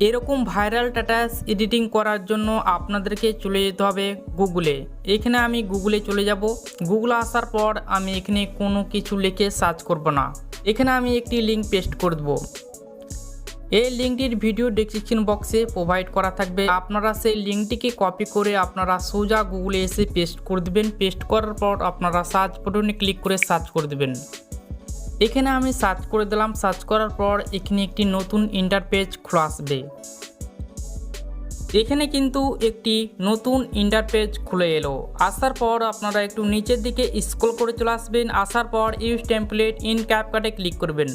এরকম viral status editing করার জন্য আপনাদেরকে চলে যেতে হবে গুগলে। এখানে আমি গুগলে চলে যাব। গুগলে আসার পর আমি এখানে কোনো কিছু লিখে সার্চ করব না, এখানে আমি একটি লিঙ্ক পেস্ট করে দেবো। এই লিঙ্কটির ভিডিও ডেসক্রিপশন বক্সে প্রোভাইড করা থাকবে। আপনারা সেই লিঙ্কটিকে কপি করে আপনারা সোজা গুগলে এসে পেস্ট করে দেবেন। পেস্ট করার পর আপনারা সার্চ বাটনে ক্লিক করে সার্চ করে দেবেন। এখানে আমি সার্চ করে দিলাম। সার্চ করার পর এখানে একটি নতুন ইন্টারপেজ খুলে আসবে। এখানে কিন্তু একটি নতুন ইন্টারপেজ খুলে এলো। আসার পর আপনারা একটু নিচের দিকে স্ক্রল করে চলে আসবেন। আসার পর ইউজ টেমপ্লেট ইন ক্যাপকাটে ক্লিক করবেন।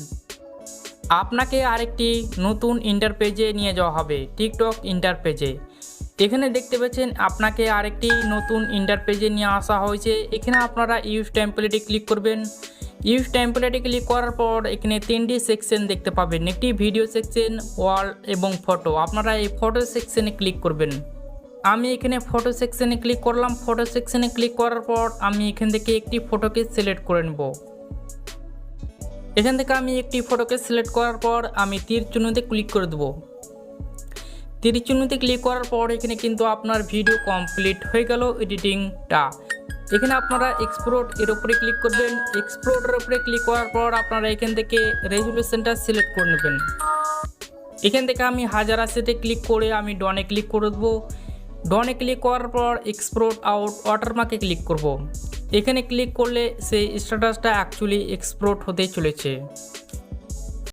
আপনাকে আরেকটি নতুন ইন্টারপেজে নিয়ে যাওয়া হবে, টিকটক ইন্টারপেজে। এখানে দেখতে পাচ্ছেন আপনাকে আরেকটি নতুন ইন্টারপেজে নিয়ে আসা হয়েছে। এখানে আপনারা ইউজ টেমপ্লেটে ক্লিক করবেন। ইউজ টেমপ্লেটে ক্লিক করার পর এখানে তিনটি সেকশন দেখতে পাবেন, একটি ভিডিও সেকশন, ওয়াল এবং ফটো। আপনারা এই ফটো সেকশনে ক্লিক করবেন। আমি এখানে ফটো সেকশনে ক্লিক করলাম। ফটো সেকশনে ক্লিক করার পর আমি এখান থেকে একটি ফটোকে সিলেক্ট করে নেব। এখান থেকে আমি একটি ফটোকে সিলেক্ট করার পর আমি তীর চিহ্নতে ক্লিক করে দেবো। তীর চিহ্নতে ক্লিক করার পর এখানে কিন্তু আপনার ভিডিও কমপ্লিট হয়ে গেল এডিটিংটা। এখানে আপনারা এক্সপোর্ট এর উপরে ক্লিক করবেন। এক্সপোর্টের উপরে ক্লিক করার পর আপনারা এখান থেকে রেজুলেশনটা সিলেক্ট করে নেবেন। এখান থেকে আমি 1080তে ক্লিক করে আমি ডনে ক্লিক করে দেবো। ডনে ক্লিক করার পর এক্সপোর্ট আউট ওয়াটারমার্কে ক্লিক করব। এখানে ক্লিক করলে সেই স্ট্যাটাসটা অ্যাকচুয়ালি এক্সপোর্ট হতে চলেছে।